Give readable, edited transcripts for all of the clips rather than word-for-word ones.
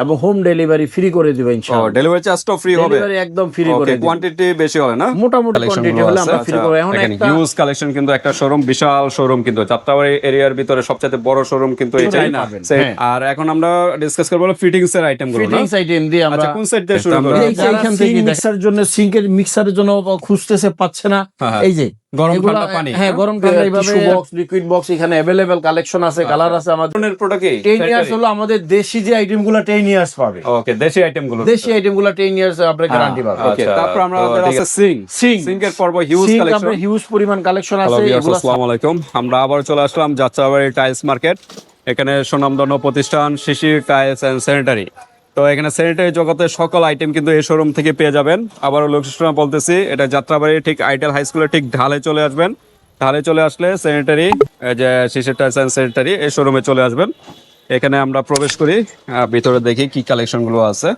এবং home delivery free করে দিব ইনশাআল্লাহ। ডেলিভারি চার্জটাও ফ্রি হবে? ডেলিভারি একদম ফ্রি করে দিব। কোয়ান্টিটি বেশি হলে না? মোটামুটি কোয়ান্টিটি হলে আমরা ফ্রি করব। এখন একটা হিউজ কালেকশন, কিন্তু একটা শোরুম, বিশাল শোরুম, কিন্তু যাত্রাবাড়ি এরিয়ার ভিতরে সবচেয়ে বড় শোরুম কিন্তু এটাই না। আর এখন আমরা ডিসকাস করব ফিটিংস এর আইটেম গুলো। ফিটিংস আইটেম দিয়ে আমরা আচ্ছা, কোন সাইড দিয়ে শুরু করব? এইখান থেকে মিক্সারের জন্য, সিঙ্কের মিক্সারের জন্য খুঁজতেছে, পাচ্ছে না, এই যে গরম ঠান্ডা পানি। হ্যাঁ, গরম ঠান্ডা এইভাবে বক্স, লিকুইড বক্স এখানে अवेलेबल কালেকশন আছে, কালার আছে। আমাদের প্রোডাক্ট কি 10 ইয়ার্স হলো আমাদের দেশি যে আইটেমগুলো 10 ইয়ার্স পাবে। ওকে, দেশি আইটেমগুলো, দেশি আইটেমগুলো 10 ইয়ার্স আপনার গ্যারান্টি পাবে। ওকে, তারপর আমরা আছে সিঙ্কের পর্ব, হিউজ কালেকশন, আমরা হিউজ পরিমাণ কালেকশন আছে এগুলো। আসসালামু আলাইকুম, আমরা আবার চলে আসলাম যাত্রাবাড়ি টাইলস মার্কেট। এখানে সুনামধন্য প্রতিষ্ঠান শিশির টাইলস এন্ড স্যানিটারি। তো এখানে স্যানিটারি জগতের সকল আইটেম কিন্তু এই শোরুম থেকে পেয়ে যাবেন। আবারও লোকেশন বলতেছি, এটা যাত্রাবাড়ি ঠিক আইটেল হাই স্কুলের ঠিক ঢালে চলে আসবেন। ঢালে চলে আসলে স্যানিটারি, যে শিশির টাইলস এন্ড স্যানিটারি, এই শোরুমে চলে আসবেন। এখানে আমরা প্রবেশ করি, ভিতরে দেখি কি কালেকশন গুলো আছে।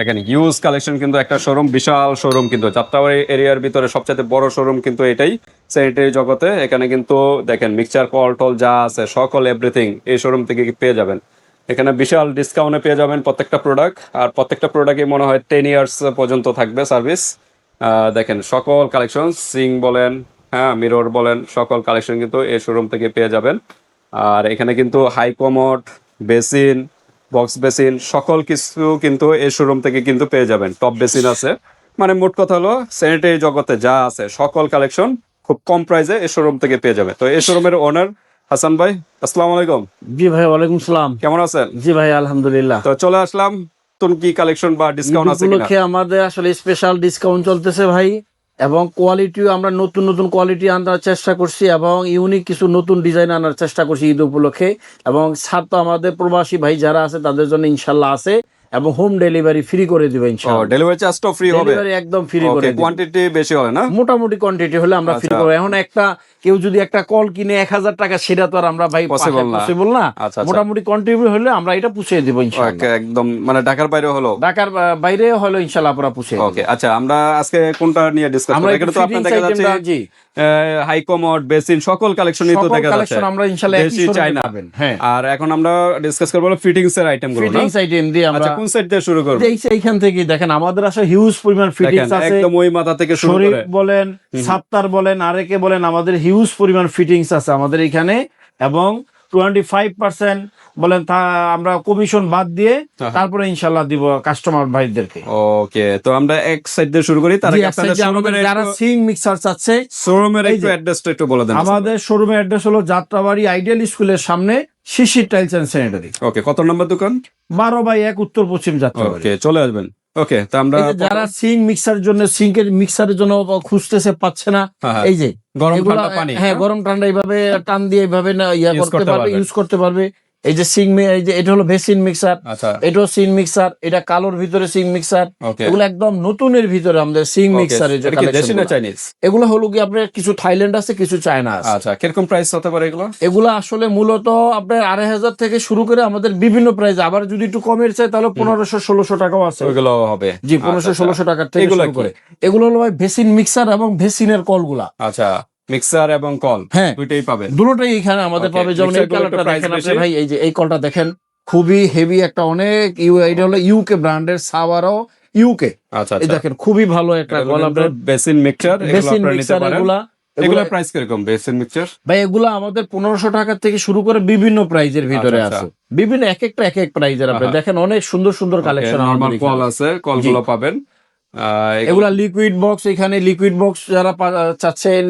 এখানে হিউজ কালেকশন, কিন্তু একটা শোরুম, বিশাল শোরুম, কিন্তু যাত্রাবাড়ি এরিয়ার ভিতরে সবচেয়ে বড় শোরুম কিন্তু এটাই স্যানিটারি জগতে। এখানে কিন্তু দেখেন মিক্সচার, কল টল যা আছে সকল এভরিথিং এই শোরুম থেকে পেয়ে যাবেন। এখানে বিশাল ডিসকাউন্টে পেয়ে যাবেন প্রত্যেকটা প্রোডাক্ট, আর প্রত্যেকটা প্রোডাক্টই মনে হয় 10 ইয়ার্স পর্যন্ত থাকবে সার্ভিস। দেখেন সকল কালেকশন, সিং বলেন, হ্যাঁ মিরর বলেন, সকল কালেকশন কিন্তু এই শোরুম থেকে পেয়ে যাবেন। আর এখানে কিন্তু high commode, basin, box basin সকল কিছু কিন্তু এই শোরুম থেকে কিন্তু পেয়ে যাবেন। টপ বেসিন আছে, মানে মোট কথা হলো স্যানিটারি জগতে যা আছে সকল কালেকশন খুব কম প্রাইসে এই শোরুম থেকে পেয়ে যাবে। তো এই শোরুমের ওনার হাসান ভাই, আসসালামু আলাইকুম। জি ভাই, ওয়ালাইকুম সালাম। কেমন আছেন? জি ভাই, আলহামদুলিল্লাহ। তো চলে আসলাম, নতুন কি কালেকশন বা ডিসকাউন্ট আছে কিনা? আমাদের আসলে স্পেশাল ডিসকাউন্ট চলতেছে ভাই, এবং কোয়ালিটিও আমরা নতুন নতুন কোয়ালিটি আনার চেষ্টা করছি, এবং ইউনিক কিছু নতুন ডিজাইন আনার চেষ্টা করছি ঈদ উপলক্ষে। এবং ছাড় তো আমাদের প্রবাসী ভাই যারা আছে তাদের জন্য ইনশাল্লাহ আছে, এবং হোম ডেলিভারি ফ্রি করে দিবে ইনশাআল্লাহ। ডেলিভারি চার্জটাও ফ্রি হবে? ডেলিভারি একদম ফ্রি করে দিব। কোয়ান্টিটি বেশি হলে না? মোটামুটি কোয়ান্টিটি হলে আমরা ফ্রি করব। এখন একটা কেউ যদি একটা কল কিনে 1000 টাকা, সেটা তো আর আমরা ভাই পসিবল না। মোটামুটি কোয়ান্টিটি হলে আমরা এটা পুষিয়ে দেব ইনশাআল্লাহ। একদম, মানে ঢাকার বাইরে হলো, ঢাকার বাইরে হলো ইনশাআল্লাহ আমরা পুষিয়ে দেব। ওকে, আচ্ছা আমরা আজকে কোনটা নিয়ে ডিসকাস করব? এখানে তো আপনাদের দেখা যাচ্ছে জি হাই কমোড, বেসিন সকল কালেকশনই তো দেখা যাচ্ছে, আমরা ইনশাআল্লাহ একই শোরুমে পাবেন। হ্যাঁ, আর এখন আমরা ডিসকাস করব ফিটিংস এর আইটেম গুলো। ফিটিংস আইটেম দিয়ে আমরা, আচ্ছা কোন সাইড দিয়ে শুরু করব? এইখান থেকে দেখেন আমাদের আসলে হিউজ পরিমাণ ফিটিংস আছে। একদম ওই মাথা থেকে শুরু করে, শরীফ বলেন, সাত্তার বলেন, আরেকে বলেন, আমাদের হিউজ পরিমাণ ফিটিংস আছে আমাদের এখানে। এবং 25% বলেন তা আমরা কমিশন বাদ দিয়ে তারপরে ইনশাআল্লাহ দিব কাস্টমার ভাইদেরকে। ওকে, তো আমরা এক সাইড দিয়ে শুরু করি। তার আগে আপনাদের শোরুমের যারা সিং মিক্সার চাচ্ছে, শোরুমের একটু অ্যাড্রেসটা একটু বলে দেন। আমাদের শোরুমের অ্যাড্রেস হলো যাত্রাবাড়ি আইডিয়াল স্কুলের সামনে শিশির টাইলস এন্ড স্যানিটারি। ওকে, কত নম্বর দোকান? 12/1 উত্তর পশ্চিম যাত্রাবাড়ি। ওকে, চলে আসবেন। ওকে, তো আমরা যারা সিং মিক্সারের জন্য, সিঙ্কের মিক্সারের জন্য খুঁজতেছে, পাচ্ছে না, এই যে গরম ঠান্ডা পানি, হ্যাঁ গরম ঠান্ডা এইভাবে টান দিয়ে এইভাবে না করতে পারবে, ইউজ করতে পারবে। এই যে সিং, এই যে এটা হলো বেসিন মিক্সার, এটাও সিং মিক্সার, এটা কালোর ভিতরে সিং মিক্সার। এগুলো একদম নতুনের ভিতরে আমাদের সিং মিক্সারের যে কালেকশন। এগুলো হলো কি আপনার কিছু থাইল্যান্ড আছে, কিছু চায়না আছে। আচ্ছা, কিরকম প্রাইস হতে পারে এগুলো? এগুলো আসলে মূলত আপনার 2500 থেকে শুরু করে আমাদের বিভিন্ন প্রাইস। আবার যদি একটু কমের চাই তাহলে 1500-1600 টাকাও আছে। ওইগুলো হবে? জি, 1500-1600 টাকার থেকে শুরু করে। এগুলো হলো ভাই বেসিন মিক্সার এবং বেসিনের কলগুলা। আচ্ছা, মিক্সার এবং কল, হ্যাঁ দুইটাই পাবেন, দুটোটাই এখানে আমাদের পাবে। যেমন এই কালারটা দেখেন আপনি ভাই, এই যে এই কলটা দেখেন, খুবই হেভি একটা, অনেক এটা হলো ইউকে ব্র্যান্ডের, সাওয়ারও ইউকে। আচ্ছা, এই দেখেন খুবই ভালো একটা কল আপনার বেসিন মিক্সার। বেসিন মিক্সার এগুলা প্রাইস কিরকম বেসিন মিক্সার? ভাই এগুলা আমাদের 1500 টাকা থেকে শুরু করে বিভিন্ন প্রাইজের ভিতরে আছে, বিভিন্ন এক একটা এক এক প্রাইজের। আপনি দেখেন অনেক সুন্দর সুন্দর কালেকশন। নরমাল কল আছে, কলগুলো পাবেন। এগুলা লিকুইড বক্স, এখানে লিকুইড বক্স যারা চাচ্ছেন,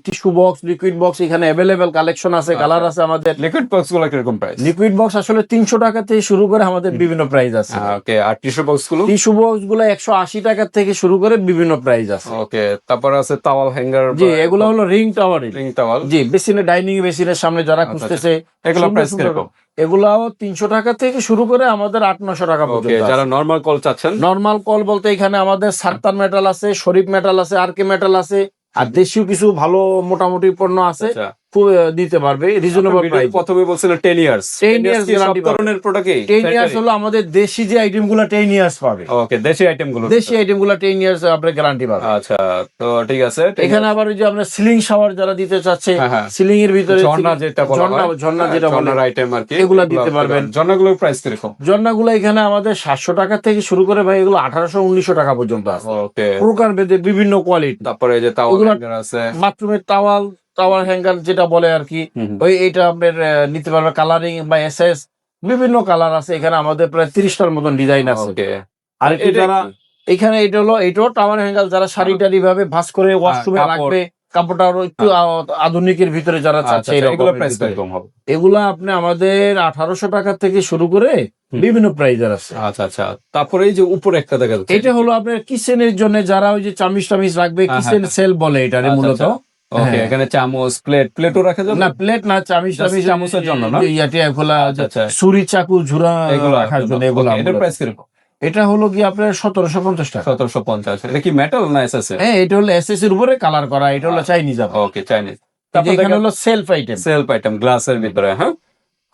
টিস্যু বক্স, লিকুইড বক্স এখানে अवेलेबल কালেকশন আছে, কালার আছে আমাদের। লিকুইড বক্স গুলো কিরকম প্রাইস? লিকুইড বক্স আসলে 300 টাকা থেকে শুরু করে আমাদের বিভিন্ন প্রাইস আছে। ওকে, আর টিস্যু বক্স গুলো? টিস্যু বক্স গুলো 180 টাকা থেকে শুরু করে বিভিন্ন প্রাইস আছে। ওকে, তারপর আছে টাওয়াল হ্যাঙ্গার। জি, এগুলো হলো রিং টাওয়াল। রিং টাওয়াল, জি, বেসিনে ডাইনিং বেসিনের সামনে যারা খুঁজতেছে, এগুলো প্রাইস কিরকম? এগুলাও 300 টাকা থেকে শুরু করে আমাদের 800-900 টাকা পর্যন্ত। যারা নরমাল কল চাচ্ছেন, নরমাল কল বলতে এখানে আমাদের সাত্তার মেটাল আছে, শরীফ মেটাল আছে, আরকে মেটাল আছে, আর দেশীয় কিছু ভালো মোটামুটি পণ্য আছে। দিতে পারবে রিজনেবল প্রাইস। প্রথমে বলছিলেন 10 ইয়ার্স 10 ইয়ার্স সব ধরনের প্রোডাক্ট 10 ইয়ার্স হলো আমাদের দেশি যে আইটেম গুলো 10 ইয়ার্স পাবে। ওকে, দেশি আইটেম গুলো 10 ইয়ার্স আপনার গ্যারান্টি পাবে। আচ্ছা, তো ঠিক আছে। এখানে আবার ওই যে আপনার সিলিং শাওয়ার যারা দিতে চাচ্ছে, সিলিং এর ভিতরে ঝর্ণা যেটা বলা হয়, ঝর্ণা যেটা বলে ঝর্ণার আইটেম আর কি, এগুলা দিতে পারবেন। ঝর্ণাগুলোর প্রাইস কিরকম? ঝর্ণাগুলো এখানে আমাদের 700 টাকা থেকে শুরু করে ভাই এগুলো 1800-1900 টাকা পর্যন্ত আছে। ওকে, প্রকার ভেদে বিভিন্ন কোয়ালিটি। তারপরে এই যে টাওয়াল হ্যাঙ্গার আছে, বাথরুমের টাওয়ার হ্যাঙ্গার যেটা বলে আর কি, ওই এইটা আপনার নিতে পারবে। কালারিং বা এসএস বিভিন্ন কালার আছে এখানে আমাদের প্রায় 30টার মতন ডিজাইন আছে। ওকে, আর যারা এখানে এটা হলো এটাও টাওয়ার হ্যাঙ্গার, যারা শাড়ি টাড়ি ভাবে ভাঁজ করে ওয়াশরুমে রাখবে, কাপড়টা আরো একটু আধুনিকের ভিতরে যারা চাচ্ছে এগুলো প্রাইস কিরকম হবে? এগুলা আপনি আমাদের 1800 টাকা থেকে শুরু করে বিভিন্ন প্রাইজের আছে। আচ্ছা আচ্ছা, তারপরে এই যে উপরে একটা দেখা যাচ্ছে, এটা হলো আপনার কিচেনের জন্য, যারা ওই যে চামিচ টামিচ রাখবে, কিচেন সেল বলে এটা মূলত। ওকে, এখানে চামচ, প্লেটও রাখা যাবে? না, প্লেট না, চামিচ টামিচ, চামচের জন্য না, ইয়াতে খোলা ছুরি চাকু ঝুরা এগুলো রাখার জন্য। এগুলো এটার প্রাইস কিরকম? এটা হলো কি আপনার 1750 টাকা। 1750। এটা কি মেটাল না এসএস? হ্যাঁ, এটা হলো এসএস এর উপরে কালার করা, এটা হলো চাইনিজ। ওকে, চাইনিজ। তারপর এখানে হলো সেলফ আইটেম, গ্লাসের ভিতরে। হ্যাঁ,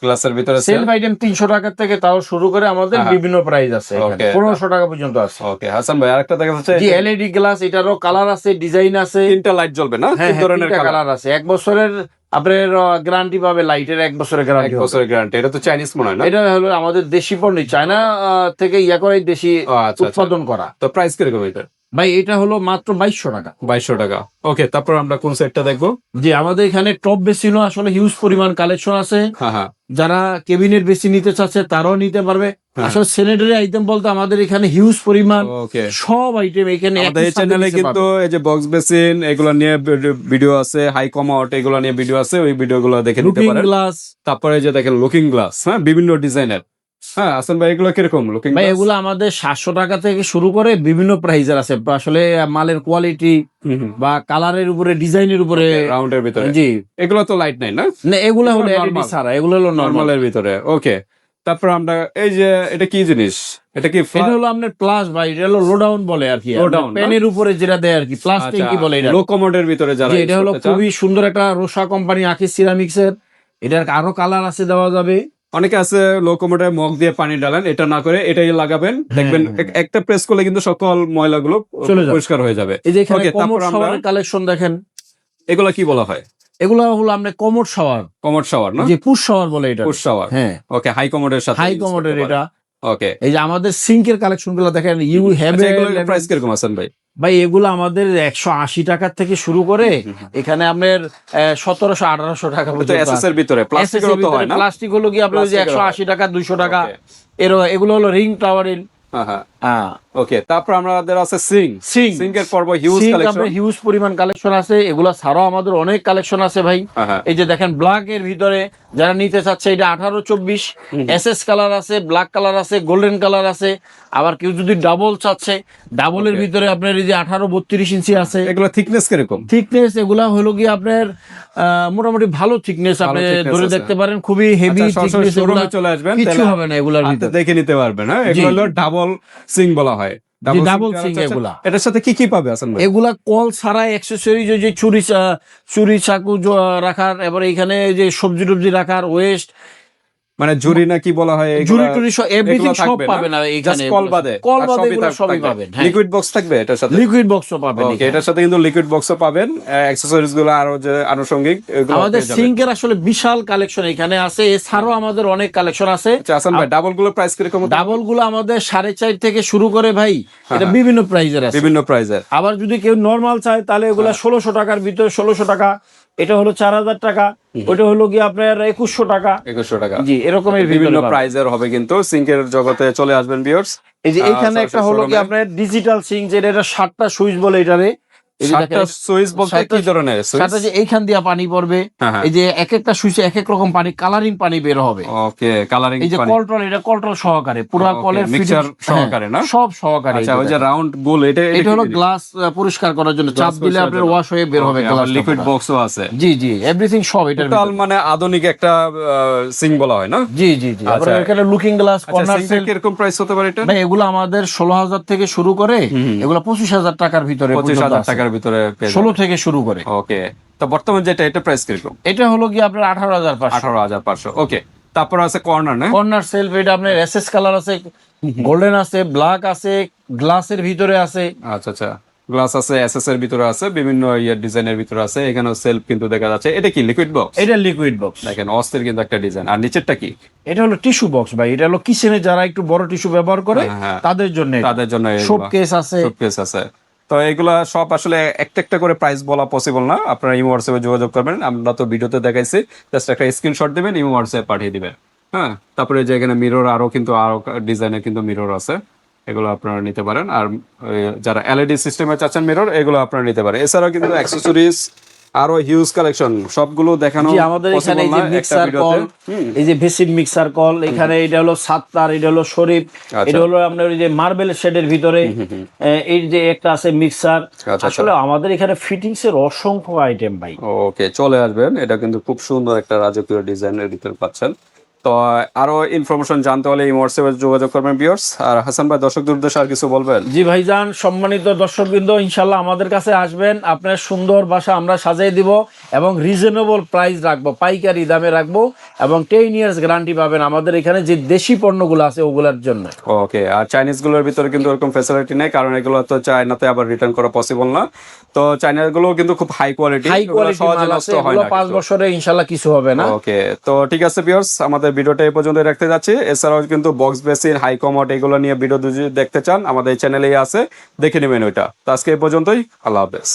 গ্লাসের ভিতরে সেলফ আইটেম 300 টাকা থেকে তাও শুরু করে আমাদের বিভিন্ন প্রাইস আছে, 1500 টাকা পর্যন্ত আছে। ওকে, হাসান ভাই আরেকটা দেখা যাচ্ছে, জি, এলইডি গ্লাস, এটারও কালার আছে, ডিজাইন আছে, 3টা লাইট জ্বলবে না? 3 ধরনের কালার আছে। 1 বছরের আপনার গ্যারান্টি পাবে, লাইটের 1 বছরের গ্যারান্টি। 1 বছরের গ্যারান্টি। এটা তো চাইনিজ মনে হয় না? এটা হলো আমাদের দেশি পণ্য, চায়না থেকে করে দেশি উৎপাদন করা। তো প্রাইস কিরকম এটা ভাই? এটা হলো মাত্র 2200 টাকা। 2200 টাকা। ওকে, তারপর আমরা কোন সেটটা দেখবো? জি, আমাদের এখানে টপ বেসিনও আসলে হিউজ পরিমাণ কালেকশন আছে। হ্যাঁ, যারা কেবিনেট বেসিন নিতে চাচ্ছে তারাও নিতে পারবে। আসলে স্যানিটারি আইটেম বলতে আমাদের এখানে হিউজ পরিমাণ সব আইটেম এখানে। আমাদের এই চ্যানেলে কিন্তু এই যে বক্স বেসিন এগুলো নিয়ে ভিডিও আছে, হাই কমোড এগুলো নিয়ে ভিডিও আছে, ওই ভিডিওগুলো দেখে নিতে পারেন। গ্লাস, তারপরে যে দেখেন লুকিং গ্লাস, হ্যাঁ, বিভিন্ন ডিজাইনের। হ্যাঁ, আসেন ভাই এগুলো কিরকম লুকিং ভাই? এগুলো আমাদের 700 টাকা থেকে শুরু করে বিভিন্ন প্রাইজের আছে। আসলে মালের কোয়ালিটি বা কালারের উপরে, ডিজাইনের উপরে, রাউন্ডের ভিতরে। জি, এগুলো তো লাইট নাই না? না, এগুলো হলো এলইডি ছাড়া, এগুলো হলো নরমালের ভিতরে। ওকে, তারপর আমরা এই যে এটা কি জিনিস? এটা কি? এটা হলো আপনার প্লাস ভাই, এটা হলো লো ডাউন বলে আর কি, প্যানের উপরে যেটা দেয় আর কি, প্লাস ট্যাঙ্কি বলে এটা। লো কমোডের ভিতরে যারা, এটা হলো খুবই সুন্দর একটা রোসা কোম্পানি আকিস সিরামিক্স এর। এটার আরো কালার আছে, দেওয়া যাবে। অনেকে আছে লো কমোডের মগ দিয়ে পানি ঢালেন, এটা না করে এটাই লাগাবেন, দেখবেন একটা প্রেস করলে কিন্তু সকল ময়লাগুলো পরিষ্কার হয়ে যাবে। এই যে এখানে কমোড শাওয়ারের কালেকশন দেখেন। এগুলা কি বলা হয়? এগুলো হলো আমরা কমোড শাওয়ার না, যে পুশ শাওয়ার বলে এটা। পুশ শাওয়ার, হ্যাঁ। ওকে, হাই কমোডের সাথে, হাই কমোডের এটা। ওকে, এই যে আমাদের সিঙ্কের কালেকশন গুলো দেখেন, ইউ হ্যাভ এ প্রাইস কিরকম আছেন ভাই? ভাই এগুলো আমাদের 180 টাকা থেকে শুরু করে এখানে আপনার 1700-1800 টাকা পর্যন্ত। এসএস এর ভিতরে প্লাস্টিকের তো হয় না? প্লাস্টিক হলো কি আপনার 180 টাকা 200 টাকা এগুলো হলো রিং টাওয়ারেল। হ্যাঁ, ওকে, তারপর আমাদের আছে সিঙ্কের পর্ব, হিউজ কালেকশন, হিউজ পরিমাণ কালেকশন আছে। এগুলা ছাড়াও আমাদের অনেক কালেকশন আছে ভাই। এই যে দেখেন ব্ল্যাক এর ভিতরে যারা নিতে চাচ্ছে, এটা 1824 এসএস কালার আছে, ব্ল্যাক কালার আছে, গোল্ডেন কালার আছে। আবার কেউ যদি ডাবল চাচ্ছে, ডাবলের ভিতরে আপনার এই যে 18-32 ইঞ্চি আছে। এগুলো থিকনেস কিরকম? থিকনেস এগুলা হলো কি আপনার মোটামুটি ভালো থিকনেস, আপনি ধরে দেখতে পারেন, খুবই হেভি থিকনেস। শোরুমে চলে আসবেন, কিছু হবে না এগুলার ভিতরে, দেখে নিতে পারবেন। হ্যাঁ, এগুলো হলো ডাবল সিং বলা হয়। ডাবল সিং এগুলা। এটার সাথে কি কি পাবে আসলে? এগুলা কল ছাড়া অ্যাকসেসরিজ, যে চুরি চাকু রাখার, এবার এখানে যে সবজি টবজি রাখার, ওয়েস্ট মানে ঝুরি না কি বলা হয়, ঝুরি টুরি এভরিথিং সব পাবেন এখানে। কল বাদে এগুলো সবই পাবেন। লিকুইড বক্স থাকবে এটার সাথে, লিকুইড বক্সও পাবেন। ওকে, এটার সাথে কিন্তু লিকুইড বক্সও পাবেন, অ্যাকসেসরিজ গুলো আরো যে আনুষঙ্গিক এগুলো আমাদের সিঙ্কের আসলে বিশাল কালেকশন এখানে আছে। এছাড়াও আমাদের অনেক কালেকশন আছে। আসান ভাই, ডাবল গুলো প্রাইস কিরকম? ডাবল গুলো আমাদের 4.5 থেকে শুরু করে ভাই, এটা বিভিন্ন প্রাইজের আছে, বিভিন্ন প্রাইজের। আবার যদি কেউ নরমাল চায় তাহলে এগুলা 1600 টাকার ভিতরে, 1600 টাকা। এটা হলো 4000 টাকা, ওটা হলো কি আপনার 2100 টাকা। 2100 টাকা, জি, এরকমের বিভিন্ন প্রাইজের হবে। কিন্তু সিঙ্কের জগতে চলে আসবেন ভিউয়ার্স। এই যে এখানে একটা হলো কি আপনার ডিজিটাল সিঙ্ক, যেটা 7টা সুইচ বলে এটারে। সুইচ বলতে কি ধরনের সুইচ? যে এইখান দিয়ে পানি পড়বে, এই যে এক একটা সুইচে এক এক রকম পানি, কালারিং পানি বের হবে। ওকে, কালারিং। এই যে কন্ট্রোল, এটা কন্ট্রোল সহকারে, পুরো কলের মিক্সার সহকারে না, সব সহকারে। আচ্ছা, ওই যে রাউন্ড গোল, এটা হলো গ্লাস পরিষ্কার করার জন্য, চাপ দিলে আপনার ওয়াশ হয়ে বের হবে গ্লাস। লিকুইড বক্সও আছে। জি জি, এভরিথিং সব এটা টোটাল মানে আধুনিক একটা সিঙ্ক বলা হয় না? জি জি জি। আবার এখানে লুকিং গ্লাস, কর্নার সেল। কিরকম প্রাইস হতে পারে এটা? ভাই এগুলো আমাদের 16000 থেকে শুরু করে এগুলো 25000 টাকার ভিতরে, 25000 টাকার টাকার ভিতরে 16 থেকে শুরু করে। ওকে, তো বর্তমান যেটা এটা প্রাইস কিরকম? এটা হলো কি আপনার 18,500। 18,500। ওকে, তারপর আছে কর্নার না? কর্নার সেলফ, এটা আপনার এসএস কালার আছে, গোল্ডেন আছে, ব্ল্যাক আছে, গ্লাসের ভিতরে আছে। আচ্ছা আচ্ছা, গ্লাস আছে, এসএস এর ভিতরে আছে, বিভিন্ন ডিজাইনের ভিতরে আছে। এখানেও সেলফ কিন্তু দেখা যাচ্ছে। এটা কি লিকুইড বক্স? এটা লিকুইড বক্স। দেখেন অস্থির কিন্তু একটা ডিজাইন। আর নিচেরটা কি? এটা হলো টিস্যু বক্স ভাই। এটা হলো কিচেনে যারা একটু বড় টিস্যু ব্যবহার করে তাদের জন্য। শোকেস আছে, শোকেস আছে। তো এগুলা সব আসলে একটা একটা করে প্রাইস বলা পসিবল না, আপনারা ইমো হোয়াটসঅ্যাপে যোগাযোগ করবেন। আমরা তো ভিডিওতে দেখাইছি, জাস্ট একটা স্ক্রিনশট দিবেন, ইমো হোয়াটসঅ্যাপে পাঠিয়ে দিবেন। হ্যাঁ, তারপরে যে এখানে মিরর, আরো কিন্তু আরো ডিজাইনের কিন্তু মিরর আছে, এগুলো আপনারা নিতে পারেন। আর যারা এলইডি সিস্টেমে চাচ্ছেন মিরর, এগুলো আপনারা নিতে পারেন। এছাড়াও কিন্তু অ্যাকসেসরিজ আরো হিউজ কালেকশন, সবগুলো দেখানো আমাদের এখানে এই যে মিক্সার কল, এই যে ভেসিন মিক্সার কল, এখানে এটা হলো সাত্তার, এটা হলো শরীফ, এটা হলো আপনার ওই যে মার্বেল শেডের ভিতরে এই যে একটা আছে মিক্সার। আসলে আমাদের এখানে ফিটিংস এর অসংখ্য আইটেম ভাই। ওকে, চলে আসবেন। এটা কিন্তু খুব সুন্দর একটা রাজকীয় ডিজাইনের ভিতরে পাচ্ছেন। তো আরো ইনফরমেশন জানতে হলে এই হোয়াটসঅ্যাপে যোগাযোগ করবেন ভিউয়ার্স। আর হাসান ভাই, দর্শকদের উদ্দেশ্যে আর কিছু বলবেন? জি ভাইজান, সম্মানিত দর্শকবৃন্দ, ইনশাল্লাহ আমাদের কাছে আসবেন, আপনার সুন্দর বাসা আমরা সাজিয়ে দিব এবং রিজনেবল প্রাইস রাখবো, পাইকারি দামে রাখবো এবং 10 ইয়ার্স গ্যারান্টি পাবেন আমাদের এখানে যে দেশি পণ্যগুলো আছে ওগুলোর জন্য। ওকে, আর চাইনিজ গুলোর ভিতরে কিন্তু এরকম ফ্যাসিলিটি নেই, কারণ এগুলো তো চায়নাতে আবার রিটার্ন করা পসিবল না। তো চাইনার গুলো কিন্তু খুব হাই কোয়ালিটি, সহজে নষ্ট হয় না, 5 বছরে ইনশাল্লাহ কিছু হবে না। ওকে, তো ঠিক আছে ভিউয়ার্স, আমাদের ভিডিওটা এই পর্যন্ত রাখতে যাচ্ছি। এছাড়াও কিন্তু বক্স বেসিন, হাই কমোড এগুলো নিয়ে ভিডিও যদি দেখতে চান, আমাদের চ্যানেলেই আছে, দেখে নেবেন ওইটা। তো আজকে এই পর্যন্তই, আল্লাহ হাফেজ।